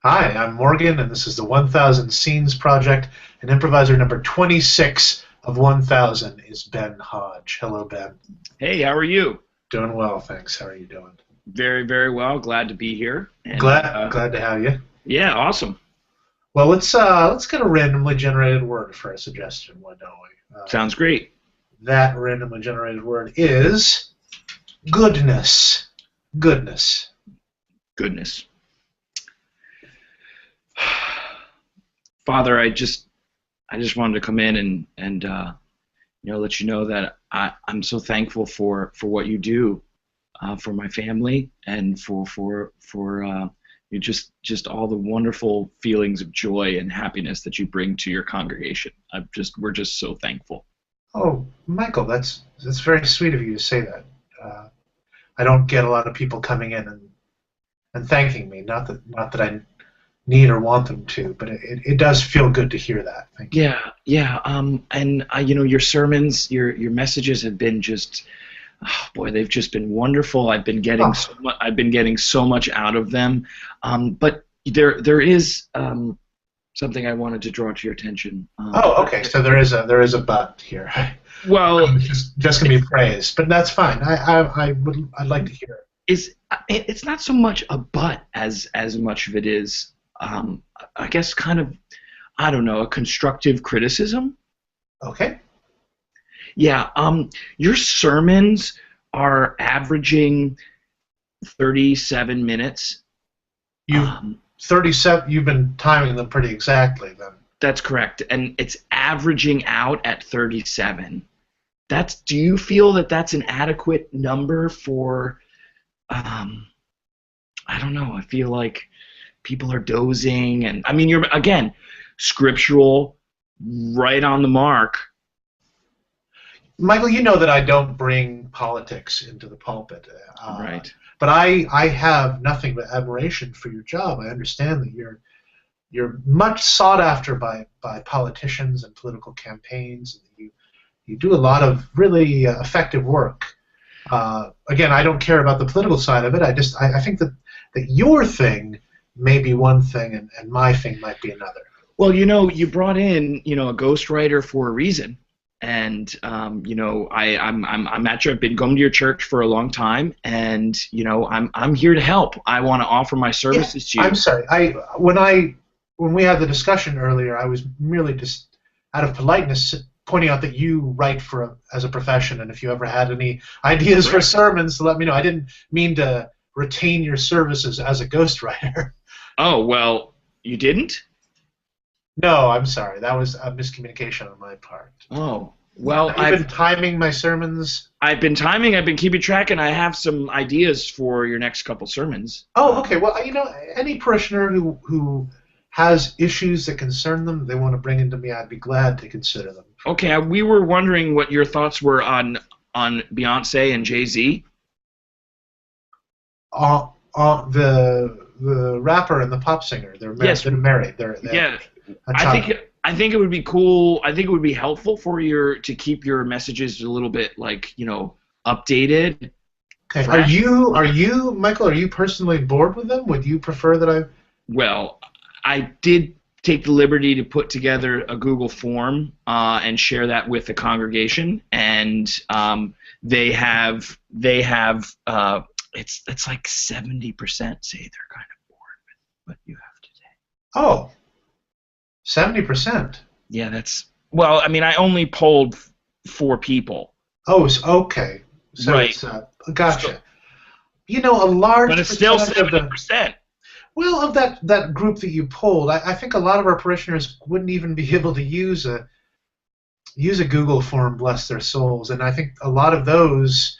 Hi, I'm Morgan, and this is the 1000 Scenes Project, and improviser number 26 of 1000 is Ben Hodge. Hello, Ben. Hey, how are you? Doing well, thanks. How are you doing? Very, very well. Glad to be here. And Glad to have you. yeah, awesome. Well, let's get a randomly generated word for a suggestion. Why don't we? Sounds great. That randomly generated word is goodness. Goodness. Goodness. Father, I just wanted to come in and let you know that I'm so thankful for what you do for my family and for you just all the wonderful feelings of joy and happiness that you bring to your congregation. We're just so thankful. Oh, Michael, that's very sweet of you to say that. I don't get a lot of people coming in and thanking me. Not that I need or want them to, but it does feel good to hear that. Thank you. Yeah. And your sermons, your messages have been just, oh boy, they've just been wonderful. I've been getting so much out of them. But there is something I wanted to draw to your attention. Okay. So there is a but here. Well, I'm just gonna be praised, but that's fine. I'd like to hear it. It's not so much a but as much of it is, I guess, kind of, I don't know, a constructive criticism. Okay. Yeah. Your sermons are averaging 37 minutes. 37. You've been timing them pretty exactly then. That's correct, and it's averaging out at 37. Do you feel that that's an adequate number for? I don't know. I feel like people are dozing, and I mean, you're again scriptural, right on the mark. Michael, you know that I don't bring politics into the pulpit. Right. But I have nothing but admiration for your job. I understand that you're much sought after by politicians and political campaigns. You do a lot of really effective work. Again, I don't care about the political side of it. I think that your thing may be one thing and my thing might be another. Well, you brought in a ghostwriter for a reason. And I'm at I've been going to your church for a long time, and I'm here to help. I want to offer my services to you. I'm sorry. When we had the discussion earlier, I was merely just out of politeness pointing out that you write as a profession, and if you ever had any ideas for sermons, let me know. I didn't mean to retain your services as a ghostwriter. Oh, well, you didn't? No, I'm sorry. That was a miscommunication on my part. Oh, well, I've been timing my sermons. I've been keeping track, and I have some ideas for your next couple sermons. Oh, okay. Well, any parishioner who has issues that concern them, they want to bring into me, I'd be glad to consider them. Okay, we were wondering what your thoughts were on Beyonce and Jay-Z. The rapper and the pop singer, they're married. Yes. They're married. Yeah. I think it would be cool. I think it would be helpful to keep your messages a little bit updated. Okay. Fresh. Are you Michael? Are you personally bored with them? Would you prefer that I? Well, I did take the liberty to put together a Google form and share that with the congregation, and they have it's like 70% say they're kind of bored with what you have to say. Oh. 70%. Yeah, well, I mean, I only polled 4 people. Oh, okay. So right. It's, gotcha. A large but it's still 70%. Of that group that you polled, I think a lot of our parishioners wouldn't even be able to use a Google form, bless their souls, and I think a lot of those,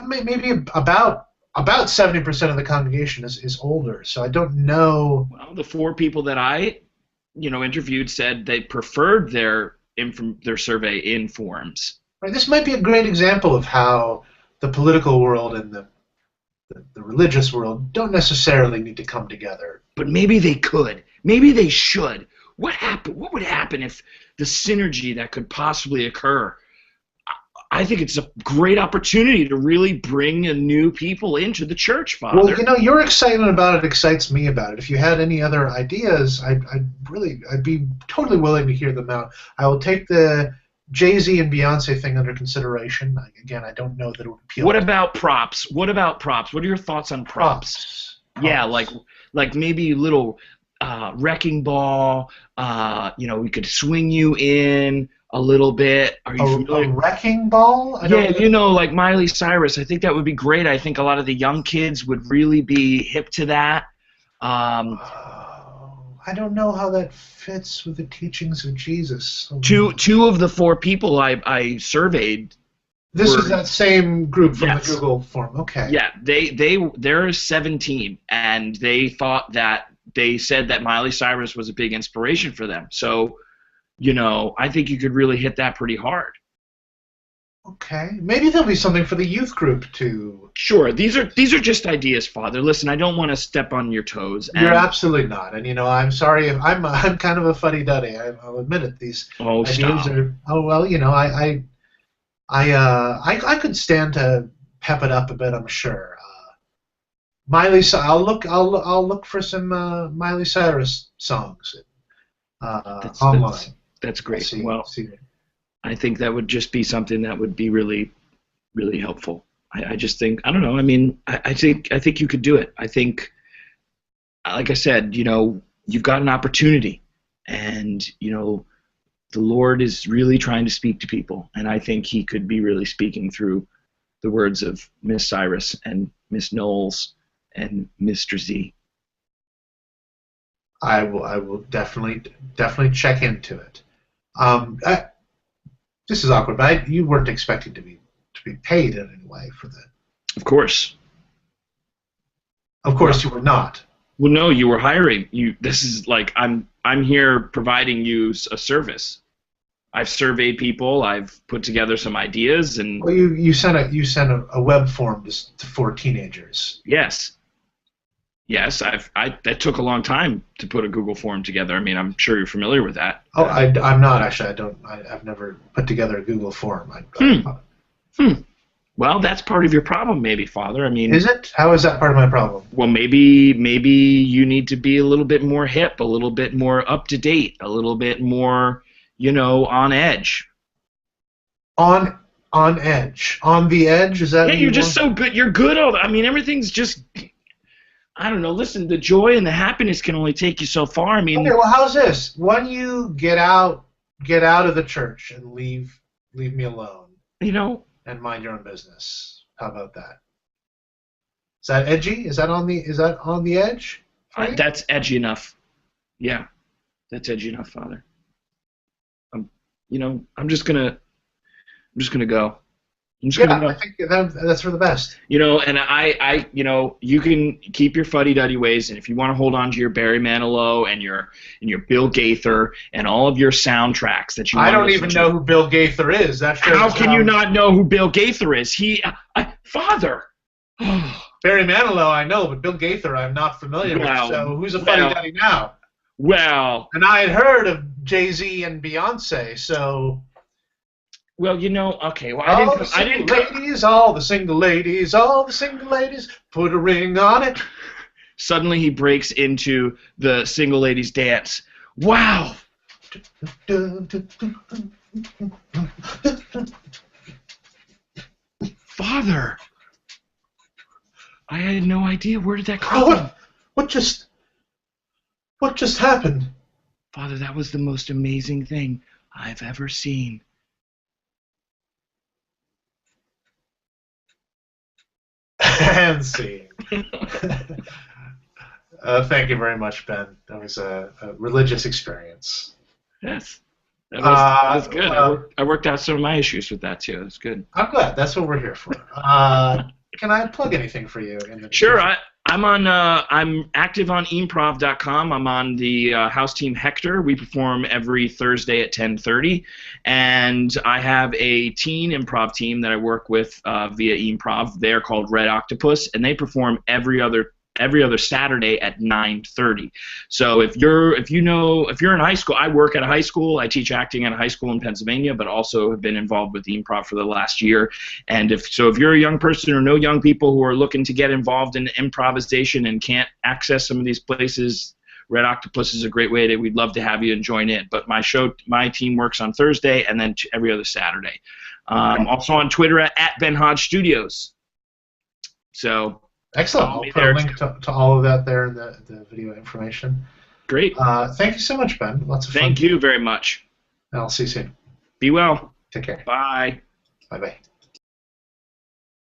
maybe about 70% of the congregation is older, so I don't know. Well, the 4 people that I interviewed said they preferred their survey in forms. Right. This might be a great example of how the political world and the religious world don't necessarily need to come together. But maybe they could. Maybe they should. What would happen if the synergy that could possibly occur? I think it's a great opportunity to really bring new people into the church, Father. Well, you know, your excitement about it excites me about it. If you had any other ideas, I'd be totally willing to hear them out. I will take the Jay-Z and Beyonce thing under consideration. Again, I don't know that it would appeal. What about props? What are your thoughts on props? Yeah, like maybe a little wrecking ball. We could swing you in a little bit. Are you familiar? A wrecking ball? Like Miley Cyrus. I think that would be great. I think a lot of the young kids would really be hip to that. I don't know how that fits with the teachings of Jesus. Two of the 4 people I surveyed. This is that same group from the Google form. Okay. Yeah, they're 17, and they said that Miley Cyrus was a big inspiration for them. So, I think you could really hit that pretty hard. Okay, maybe there'll be something for the youth group too. Sure, these are just ideas, Father. Listen, I don't want to step on your toes. You're absolutely not, and I'm sorry. I'm kind of a fuddy-duddy. I'll admit it. These ideas are. Oh well, I could stand to pep it up a bit. I'm sure. I'll look for some Miley Cyrus songs online. That's great. See. I think that would just be something that would be really, really helpful. I just think, I don't know. I mean, I think you could do it. I think, like I said, you've got an opportunity, and the Lord is really trying to speak to people, and I think He could be really speaking through the words of Miss Cyrus and Miss Knowles and Mr. Z. I will definitely check into it. This is awkward, but you weren't expecting to be paid in any way for that. Of course. Of course, you were not. Well, no, you were hiring. This is like I'm here providing you a service. I've surveyed people. I've put together some ideas, and well, you sent a web form for teenagers. Yes. Yes, that took a long time to put a Google form together. I mean, I'm sure you're familiar with that. Oh, I'm not actually. I've never put together a Google form. Well, that's part of your problem, maybe, Father. I mean, is it? How is that part of my problem? Well, maybe you need to be a little bit more hip, a little bit more up to date, a little bit more, on edge. On edge, on the edge. Is that? Yeah, you're just so good. You're good. I mean, everything's just. I don't know. Listen, the joy and the happiness can only take you so far. I mean, okay. Well, how's this? When you get out of the church and leave me alone. And mind your own business. How about that? Is that edgy? Is that on the edge? That's edgy enough. Yeah, that's edgy enough, Father. I'm just gonna go. I think that's for the best. And I you can keep your fuddy-duddy ways, and if you want to hold on to your Barry Manilow and your Bill Gaither and all of your soundtracks that you I don't even know who Bill Gaither is. How can you not know who Bill Gaither is? Father. Barry Manilow I know, but Bill Gaither I'm not familiar with. So who's a fuddy-duddy now? Well. And I had heard of Jay-Z and Beyonce, so. Well, okay. Well, all the single ladies, put a ring on it. Suddenly he breaks into the single ladies dance. Wow. Father, I had no idea. Where did that come from? What just happened? Father, that was the most amazing thing I've ever seen. And scene. Thank you very much, Ben. That was a religious experience. Yes. That was good. I worked out some of my issues with that, too. That's good. I'm glad. That's what we're here for. Can I plug anything for you? Sure. I'm active on improv.com. I'm on the house team Hector. We perform every Thursday at 10:30, and I have a teen improv team that I work with via improv. They're called Red Octopus, and they perform every other every other Saturday at 9:30. So if you're in high school, I work at a high school. I teach acting at a high school in Pennsylvania, but also have been involved with the improv for the last year. And if you're a young person or know young people who are looking to get involved in improvisation and can't access some of these places, Red Octopus is a great way. We'd love to have you and join in. But my team works on Thursday and then every other Saturday. Also on Twitter at Ben Hodge Studios. So excellent. I'll put a link to all of that there in the video information. Great. Thank you so much, Ben. Lots of fun. Thank you very much. And I'll see you soon. Be well. Take care. Bye. Bye-bye.